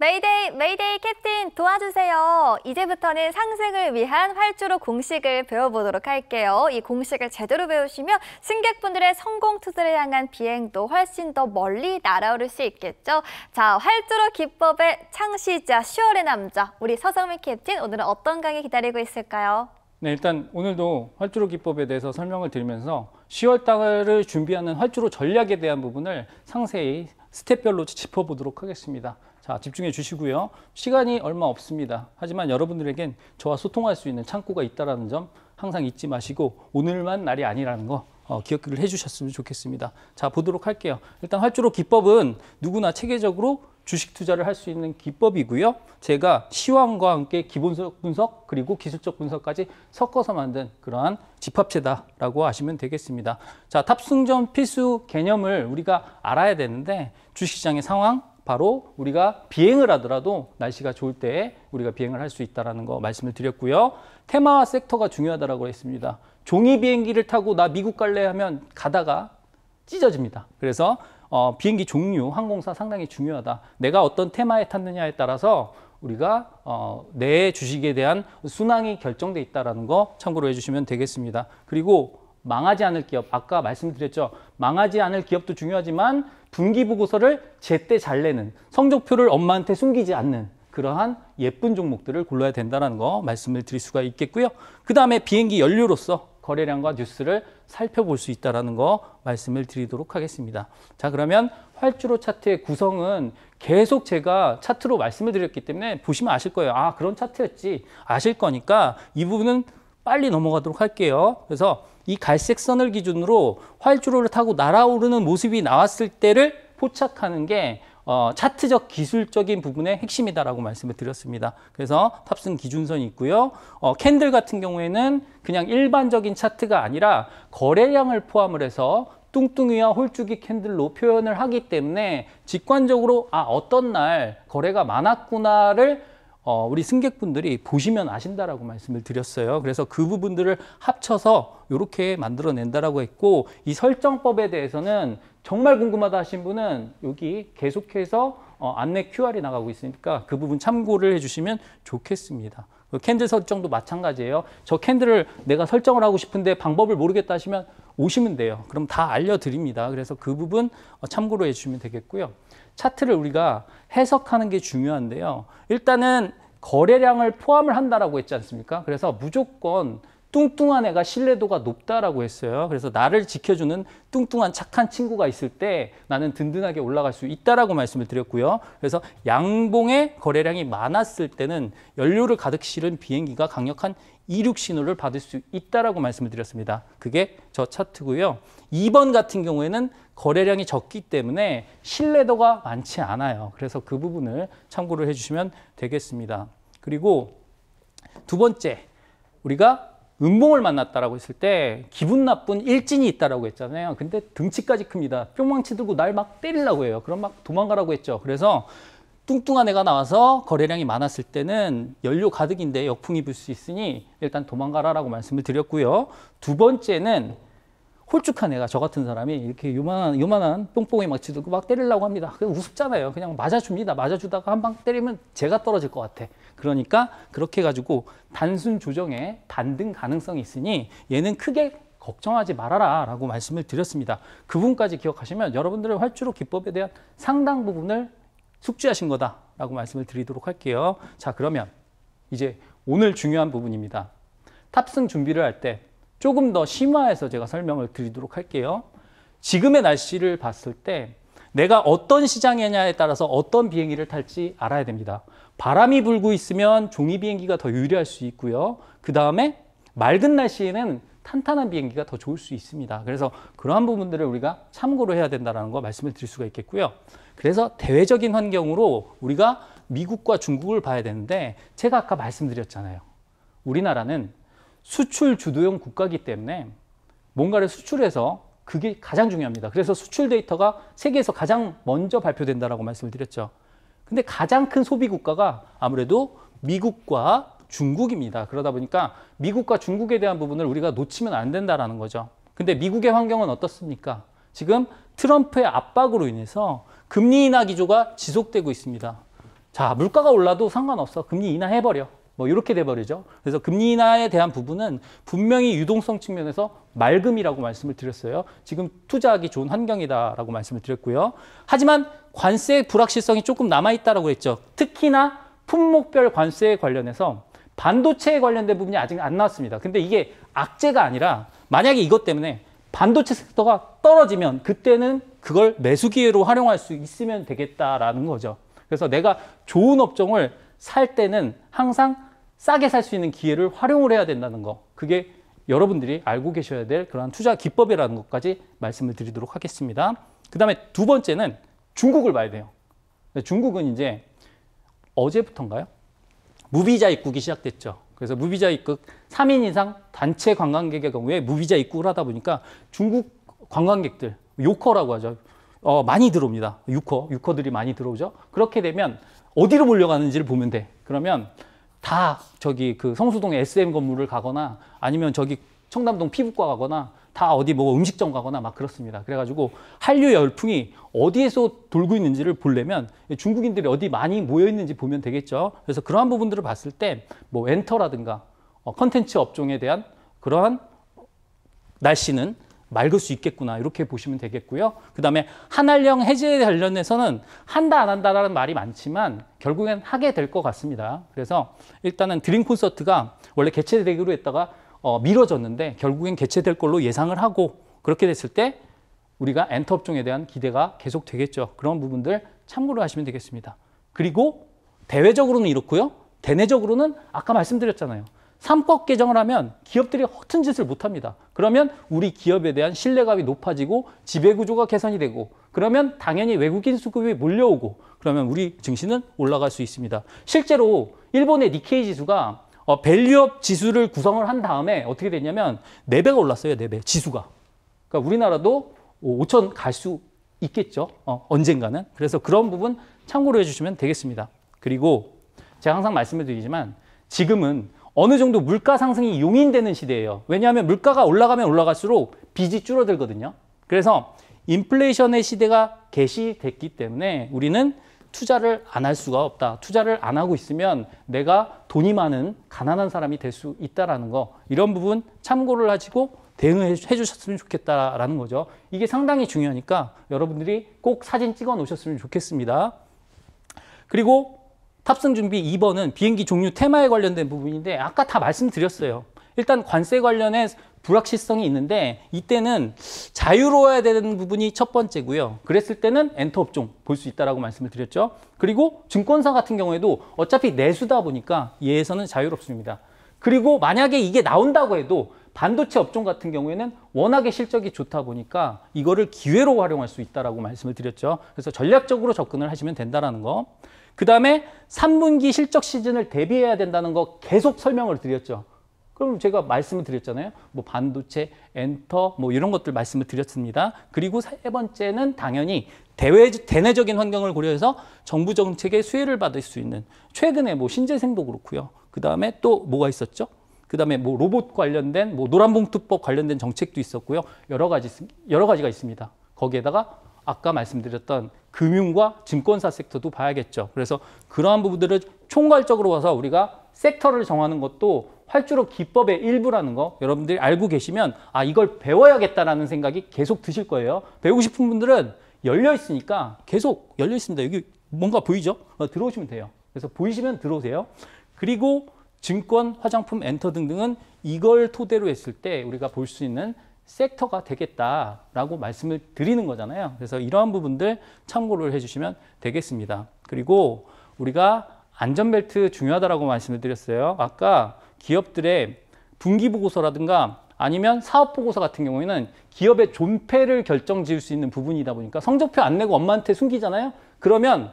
메이데이, 메이데이 캡틴 도와주세요. 이제부터는 상승을 위한 활주로 공식을 배워보도록 할게요. 이 공식을 제대로 배우시면 승객분들의 성공 투자를 향한 비행도 훨씬 더 멀리 날아오를 수 있겠죠. 자, 활주로 기법의 창시자, 10월의 남자, 우리 서성민 캡틴, 오늘은 어떤 강의 기다리고 있을까요? 네, 일단 오늘도 활주로 기법에 대해서 설명을 드리면서 10월 달을 준비하는 활주로 전략에 대한 부분을 상세히 스텝별로 짚어보도록 하겠습니다. 자, 집중해 주시고요. 시간이 얼마 없습니다. 하지만 여러분들에겐 저와 소통할 수 있는 창구가 있다는 점 항상 잊지 마시고 오늘만 날이 아니라는 거 기억을 해주셨으면 좋겠습니다. 자, 보도록 할게요. 일단 활주로 기법은 누구나 체계적으로 주식 투자를 할 수 있는 기법이고요. 제가 시황과 함께 기본적 분석 그리고 기술적 분석까지 섞어서 만든 그러한 집합체다라고 하시면 되겠습니다. 자, 탑승전 필수 개념을 우리가 알아야 되는데 주식시장의 상황, 바로 우리가 비행을 하더라도 날씨가 좋을 때 우리가 비행을 할 수 있다는 거 말씀을 드렸고요. 테마와 섹터가 중요하다고 했습니다. 종이 비행기를 타고 나 미국 갈래 하면 가다가 찢어집니다. 그래서 비행기 종류, 항공사 상당히 중요하다. 내가 어떤 테마에 탔느냐에 따라서 우리가 내 주식에 대한 순항이 결정돼 있다는 거 참고로 해주시면 되겠습니다. 그리고 망하지 않을 기업, 아까 말씀드렸죠. 망하지 않을 기업도 중요하지만 분기 보고서를 제때 잘 내는, 성적표를 엄마한테 숨기지 않는 그러한 예쁜 종목들을 골라야 된다는 거 말씀을 드릴 수가 있겠고요. 그 다음에 비행기 연료로서 거래량과 뉴스를 살펴볼 수 있다는 거 말씀을 드리도록 하겠습니다. 자, 그러면 활주로 차트의 구성은 계속 제가 차트로 말씀을 드렸기 때문에 보시면 아실 거예요. 아, 그런 차트였지. 아실 거니까 이 부분은 빨리 넘어가도록 할게요. 그래서 이 갈색 선을 기준으로 활주로를 타고 날아오르는 모습이 나왔을 때를 포착하는 게 차트적 기술적인 부분의 핵심이다라고 말씀을 드렸습니다. 그래서 탑승 기준선이 있고요. 캔들 같은 경우에는 그냥 일반적인 차트가 아니라 거래량을 포함을 해서 뚱뚱이와 홀쭉이 캔들로 표현을 하기 때문에 직관적으로 어떤 날 거래가 많았구나를 우리 승객분들이 보시면 아신다라고 말씀을 드렸어요. 그래서 그 부분들을 합쳐서 이렇게 만들어낸다라고 했고, 이 설정법에 대해서는 정말 궁금하다 하신 분은 여기 계속해서 안내 QR이 나가고 있으니까 그 부분 참고를 해주시면 좋겠습니다. 캔들 설정도 마찬가지예요. 저 캔들을 내가 설정을 하고 싶은데 방법을 모르겠다 하시면 오시면 돼요. 그럼 다 알려드립니다. 그래서 그 부분 참고로 해주시면 되겠고요. 차트를 우리가 해석하는 게 중요한데요. 일단은 거래량을 포함을 한다라고 했지 않습니까? 그래서 무조건 뚱뚱한 애가 신뢰도가 높다라고 했어요. 그래서 나를 지켜주는 뚱뚱한 착한 친구가 있을 때 나는 든든하게 올라갈 수 있다라고 말씀을 드렸고요. 그래서 양봉의 거래량이 많았을 때는 연료를 가득 실은 비행기가 강력한 이륙 신호를 받을 수 있다라고 말씀을 드렸습니다. 그게 저 차트고요. 2번 같은 경우에는 거래량이 적기 때문에 신뢰도가 많지 않아요. 그래서 그 부분을 참고를 해주시면 되겠습니다. 그리고 두 번째, 우리가 음봉을 만났다라고 했을 때 기분 나쁜 일진이 있다라고 했잖아요. 근데 등치까지 큽니다. 뿅망치 들고 날 막 때리려고 해요. 그럼 막 도망가라고 했죠. 그래서 뚱뚱한 애가 나와서 거래량이 많았을 때는 연료 가득인데 역풍이 불 수 있으니 일단 도망가라라고 말씀을 드렸고요. 두 번째는 홀쭉한 애가, 저 같은 사람이 이렇게 요만한 뽕뽕이 막치 들고 막 때리려고 합니다. 그냥 우습잖아요. 그냥 맞아줍니다. 맞아주다가 한 방 때리면 제가 떨어질 것 같아. 그러니까 그렇게 해가지고 단순 조정에 반등 가능성이 있으니 얘는 크게 걱정하지 말아라 라고 말씀을 드렸습니다. 그 부분까지 기억하시면 여러분들의 활주로 기법에 대한 상당 부분을 숙지하신 거다라고 말씀을 드리도록 할게요. 자, 그러면 이제 오늘 중요한 부분입니다. 탑승 준비를 할 때 조금 더 심화해서 제가 설명을 드리도록 할게요. 지금의 날씨를 봤을 때 내가 어떤 시장이냐에 따라서 어떤 비행기를 탈지 알아야 됩니다. 바람이 불고 있으면 종이 비행기가 더 유리할 수 있고요. 그 다음에 맑은 날씨에는 탄탄한 비행기가 더 좋을 수 있습니다. 그래서 그러한 부분들을 우리가 참고로 해야 된다는 거 말씀을 드릴 수가 있겠고요. 그래서 대외적인 환경으로 우리가 미국과 중국을 봐야 되는데 제가 아까 말씀드렸잖아요. 우리나라는 수출 주도형 국가이기 때문에 뭔가를 수출해서 그게 가장 중요합니다. 그래서 수출 데이터가 세계에서 가장 먼저 발표된다라고 말씀을 드렸죠. 근데 가장 큰 소비 국가가 아무래도 미국과 중국입니다. 그러다 보니까 미국과 중국에 대한 부분을 우리가 놓치면 안 된다는 거죠. 근데 미국의 환경은 어떻습니까? 지금 트럼프의 압박으로 인해서 금리 인하 기조가 지속되고 있습니다. 자, 물가가 올라도 상관없어. 금리 인하해버려. 뭐 이렇게 돼버리죠. 그래서 금리 인하에 대한 부분은 분명히 유동성 측면에서 맑음이라고 말씀을 드렸어요. 지금 투자하기 좋은 환경이다라고 말씀을 드렸고요. 하지만 관세 불확실성이 조금 남아있다라고 했죠. 특히나 품목별 관세에 관련해서 반도체에 관련된 부분이 아직 안 나왔습니다. 근데 이게 악재가 아니라 만약에 이것 때문에 반도체 섹터가 떨어지면 그때는 그걸 매수 기회로 활용할 수 있으면 되겠다라는 거죠. 그래서 내가 좋은 업종을 살 때는 항상 싸게 살 수 있는 기회를 활용을 해야 된다는 거. 그게 여러분들이 알고 계셔야 될 그런 투자 기법이라는 것까지 말씀을 드리도록 하겠습니다. 그 다음에 두 번째는 중국을 봐야 돼요. 중국은 이제 어제부터인가요? 무비자 입국이 시작됐죠. 그래서 무비자 입국 3인 이상 단체 관광객의 경우에 무비자 입국을 하다 보니까 중국 관광객들, 요커라고 하죠. 많이 들어옵니다. 유커들이 많이 들어오죠. 그렇게 되면 어디로 몰려가는지를 보면 돼. 그러면 다 저기 그 성수동에 SM 건물을 가거나 아니면 저기 청담동 피부과 가거나 다 어디 뭐 음식점 가거나 막 그렇습니다. 그래가지고 한류 열풍이 어디에서 돌고 있는지를 보려면 중국인들이 어디 많이 모여 있는지 보면 되겠죠. 그래서 그러한 부분들을 봤을 때 뭐 엔터라든가 컨텐츠 업종에 대한 그러한 날씨는 맑을 수 있겠구나 이렇게 보시면 되겠고요. 그 다음에 한한령 해제에 관련해서는 한다 안 한다라는 말이 많지만 결국엔 하게 될 것 같습니다. 그래서 일단은 드림 콘서트가 원래 개최되기로 했다가 미뤄졌는데 결국엔 개최될 걸로 예상을 하고 그렇게 됐을 때 우리가 엔터 업종에 대한 기대가 계속 되겠죠. 그런 부분들 참고를 하시면 되겠습니다. 그리고 대외적으로는 이렇고요. 대내적으로는 아까 말씀드렸잖아요. 3법 개정을 하면 기업들이 허튼 짓을 못합니다. 그러면 우리 기업에 대한 신뢰감이 높아지고 지배구조가 개선이 되고 그러면 당연히 외국인 수급이 몰려오고 그러면 우리 증시는 올라갈 수 있습니다. 실제로 일본의 니케이 지수가 밸류업 지수를 구성을 한 다음에 어떻게 됐냐면 4배가 올랐어요. 4배 지수가. 그러니까 우리나라도 5천 갈 수 있겠죠. 언젠가는. 그래서 그런 부분 참고로 해주시면 되겠습니다. 그리고 제가 항상 말씀을 드리지만 지금은 어느 정도 물가 상승이 용인되는 시대예요. 왜냐하면 물가가 올라가면 올라갈수록 빚이 줄어들거든요. 그래서 인플레이션의 시대가 개시됐기 때문에 우리는 투자를 안 할 수가 없다. 투자를 안 하고 있으면 내가 돈이 많은 가난한 사람이 될 수 있다는 거. 이런 부분 참고를 하시고 대응해 주셨으면 좋겠다라는 거죠. 이게 상당히 중요하니까 여러분들이 꼭 사진 찍어 놓으셨으면 좋겠습니다. 그리고 탑승 준비 2번은 비행기 종류 테마에 관련된 부분인데 아까 다 말씀드렸어요. 일단 관세 관련해 불확실성이 있는데 이때는 자유로워야 되는 부분이 첫 번째고요. 그랬을 때는 엔터 업종 볼 수 있다라고 말씀을 드렸죠. 그리고 증권사 같은 경우에도 어차피 내수다 보니까 얘에서는 자유롭습니다. 그리고 만약에 이게 나온다고 해도 반도체 업종 같은 경우에는 워낙에 실적이 좋다 보니까 이거를 기회로 활용할 수 있다라고 말씀을 드렸죠. 그래서 전략적으로 접근을 하시면 된다라는 거. 그 다음에 3분기 실적 시즌을 대비해야 된다는 거 계속 설명을 드렸죠. 그럼 제가 말씀을 드렸잖아요. 뭐 반도체, 엔터, 뭐 이런 것들 말씀을 드렸습니다. 그리고 세 번째는 당연히 대내적인 환경을 고려해서 정부 정책의 수혜를 받을 수 있는 최근에 뭐 신재생도 그렇고요. 그 다음에 또 뭐가 있었죠? 그 다음에 뭐 로봇 관련된 뭐 노란봉투법 관련된 정책도 있었고요. 여러 가지가 있습니다. 거기에다가 아까 말씀드렸던 금융과 증권사 섹터도 봐야겠죠. 그래서 그러한 부분들을 총괄적으로 봐서 우리가 섹터를 정하는 것도 활주로 기법의 일부라는 거 여러분들이 알고 계시면 아 이걸 배워야겠다라는 생각이 계속 드실 거예요. 배우고 싶은 분들은 열려 있으니까 계속 열려 있습니다. 여기 뭔가 보이죠? 들어오시면 돼요. 그래서 보이시면 들어오세요. 그리고 증권, 화장품, 엔터 등등은 이걸 토대로 했을 때 우리가 볼 수 있는 섹터가 되겠다라고 말씀을 드리는 거잖아요. 그래서 이러한 부분들 참고를 해주시면 되겠습니다. 그리고 우리가 안전벨트 중요하다라고 말씀을 드렸어요. 아까 기업들의 분기보고서라든가 아니면 사업보고서 같은 경우에는 기업의 존폐를 결정지을 수 있는 부분이다 보니까 성적표 안 내고 엄마한테 숨기잖아요. 그러면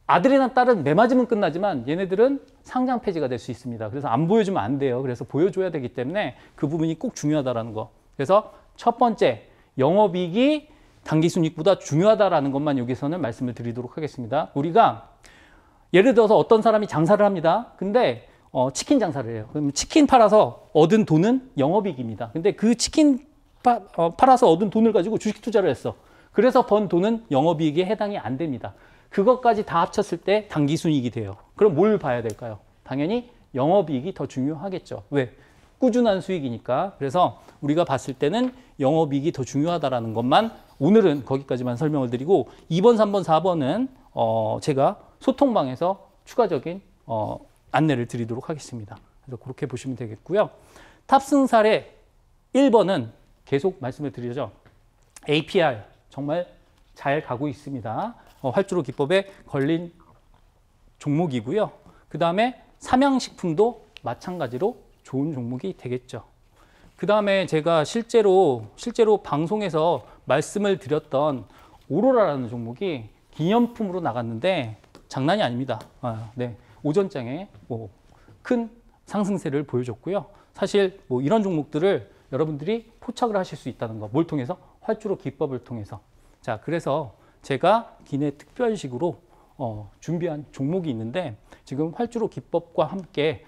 아들이나 딸은 매 맞으면 끝나지만 얘네들은 상장 폐지가 될 수 있습니다. 그래서 안 보여주면 안 돼요. 그래서 보여줘야 되기 때문에 그 부분이 꼭 중요하다라는 거. 그래서 첫 번째, 영업이익이 당기순이익보다 중요하다라는 것만 여기서는 말씀을 드리도록 하겠습니다. 우리가 예를 들어서 어떤 사람이 장사를 합니다. 근데 치킨 장사를 해요. 그럼 치킨 팔아서 얻은 돈은 영업이익입니다. 근데 그 치킨 팔아서 얻은 돈을 가지고 주식 투자를 했어. 그래서 번 돈은 영업이익에 해당이 안 됩니다. 그것까지 다 합쳤을 때 당기순이익이 돼요. 그럼 뭘 봐야 될까요? 당연히 영업이익이 더 중요하겠죠. 왜? 꾸준한 수익이니까. 그래서 우리가 봤을 때는 영업이익이 더 중요하다는 것만 오늘은 거기까지만 설명을 드리고 2번, 3번, 4번은 제가 소통방에서 추가적인 안내를 드리도록 하겠습니다. 그래서 그렇게 보시면 되겠고요. 탑승 사례 1번은 계속 말씀을 드리죠. APR 정말 잘 가고 있습니다. 활주로 기법에 걸린 종목이고요. 그 다음에 삼양식품도 마찬가지로 좋은 종목이 되겠죠. 그 다음에 제가 실제로 방송에서 말씀을 드렸던 오로라라는 종목이 기념품으로 나갔는데 장난이 아닙니다. 네, 오전장에 큰 상승세를 보여줬고요. 사실 이런 종목들을 여러분들이 포착을 하실 수 있다는 거. 뭘 통해서? 활주로 기법을 통해서. 자, 그래서 제가 기내 특별식으로 준비한 종목이 있는데 지금 활주로 기법과 함께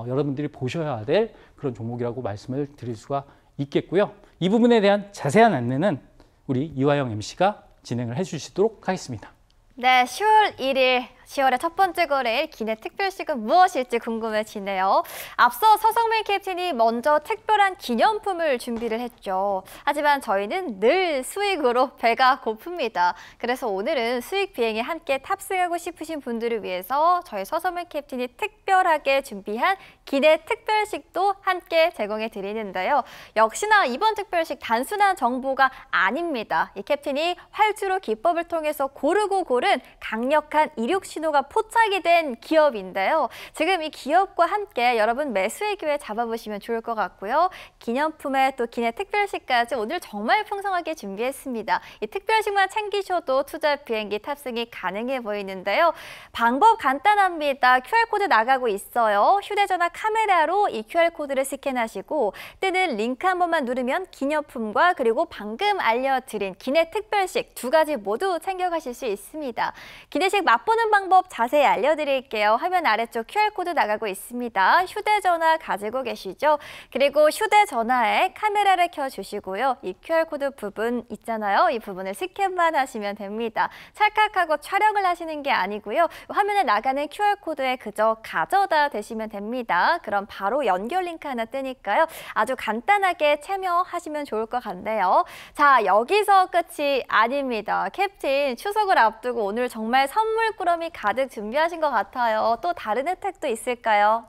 여러분들이 보셔야 될 그런 종목이라고 말씀을 드릴 수가 있겠고요. 이 부분에 대한 자세한 안내는 우리 이화영 MC가 진행을 해주시도록 하겠습니다. 네, 10월 1일 10월의 첫 번째 거래일 기내 특별식은 무엇일지 궁금해지네요. 앞서 서성민 캡틴이 먼저 특별한 기념품을 준비를 했죠. 하지만 저희는 늘 수익으로 배가 고픕니다. 그래서 오늘은 수익 비행에 함께 탑승하고 싶으신 분들을 위해서 저희 서성민 캡틴이 특별하게 준비한 기내 특별식도 함께 제공해 드리는데요. 역시나 이번 특별식 단순한 정보가 아닙니다. 이 캡틴이 활주로 기법을 통해서 고르고 고른 강력한 이륙 신호가 포착이 된 기업인데요. 지금 이 기업과 함께 여러분 매수의 기회 잡아보시면 좋을 것 같고요. 기념품에 또 기내 특별식까지 오늘 정말 풍성하게 준비했습니다. 이 특별식만 챙기셔도 투자 비행기 탑승이 가능해 보이는데요. 방법 간단합니다. QR코드 나가고 있어요. 휴대전화 카메라로 이 QR코드를 스캔하시고 뜨는 링크 한 번만 누르면 기념품과 그리고 방금 알려드린 기내 특별식 두 가지 모두 챙겨가실 수 있습니다. 기내식 맛보는 방법 자세히 알려드릴게요. 화면 아래쪽 QR코드 나가고 있습니다. 휴대전화 가지고 계시죠? 그리고 휴대전화에 카메라를 켜주시고요. 이 QR코드 부분 있잖아요. 이 부분을 스캔만 하시면 됩니다. 찰칵하고 촬영을 하시는 게 아니고요. 화면에 나가는 QR코드에 그저 가져다 대시면 됩니다. 그럼 바로 연결 링크 하나 뜨니까요. 아주 간단하게 참여하시면 좋을 것 같네요. 자, 여기서 끝이 아닙니다. 캡틴 추석을 앞두고 오늘 정말 선물꾸러미 가득 준비하신 것 같아요. 또 다른 혜택도 있을까요?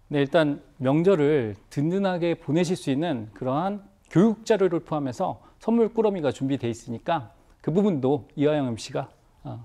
네, 일단 명절을 든든하게 보내실 수 있는 그러한 교육 자료를 포함해서 선물 꾸러미가 준비되어 있으니까 그 부분도 이화영 MC가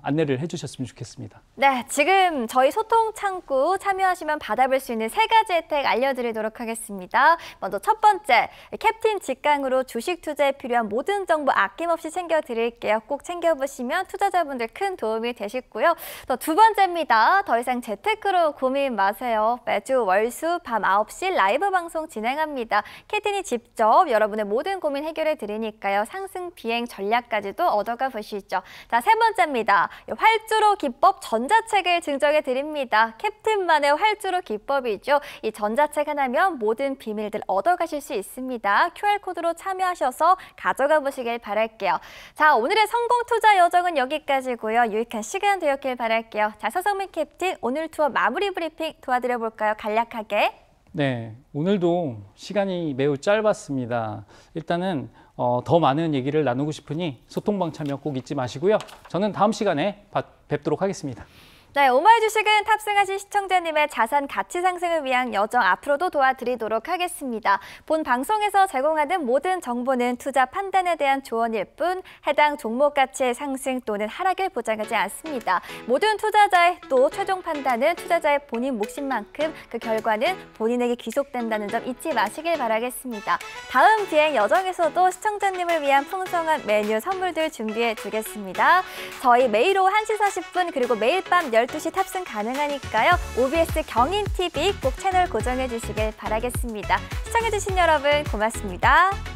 안내를 해주셨으면 좋겠습니다. 네, 지금 저희 소통 창구 참여하시면 받아볼 수 있는 세 가지 혜택 알려드리도록 하겠습니다. 먼저 첫 번째, 캡틴 직강으로 주식 투자에 필요한 모든 정보 아낌없이 챙겨드릴게요. 꼭 챙겨보시면 투자자분들 큰 도움이 되시고요. 또 두 번째입니다. 더 이상 재테크로 고민 마세요. 매주 월수 밤 9시 라이브 방송 진행합니다. 캡틴이 직접 여러분의 모든 고민 해결해 드리니까요. 상승 비행 전략까지도 얻어가 보시죠. 자, 세 번째입니다. 활주로 기법 전자책을 증정해 드립니다. 캡틴만의 활주로 기법이죠. 이 전자책 하나면 모든 비밀들 얻어가실 수 있습니다. QR코드로 참여하셔서 가져가 보시길 바랄게요. 자, 오늘의 성공 투자 여정은 여기까지고요. 유익한 시간 되었길 바랄게요. 자, 서성민 캡틴 오늘 투어 마무리 브리핑 도와드려 볼까요? 간략하게. 네, 오늘도 시간이 매우 짧았습니다. 일단은 더 많은 얘기를 나누고 싶으니 소통방 참여 꼭 잊지 마시고요. 저는 다음 시간에 뵙도록 하겠습니다. 네, 오마이 주식은 탑승하신 시청자님의 자산 가치 상승을 위한 여정 앞으로도 도와드리도록 하겠습니다. 본 방송에서 제공하는 모든 정보는 투자 판단에 대한 조언일 뿐 해당 종목 가치의 상승 또는 하락을 보장하지 않습니다. 모든 투자자의 또 최종 판단은 투자자의 본인 몫인 만큼 그 결과는 본인에게 귀속된다는 점 잊지 마시길 바라겠습니다. 다음 비행 여정에서도 시청자님을 위한 풍성한 메뉴 선물들 준비해 두겠습니다. 저희 매일 오후 1시 40분 그리고 매일 밤 12시 탑승 가능하니까요. OBS 경인TV 꼭 채널 고정해 주시길 바라겠습니다. 시청해 주신 여러분 고맙습니다.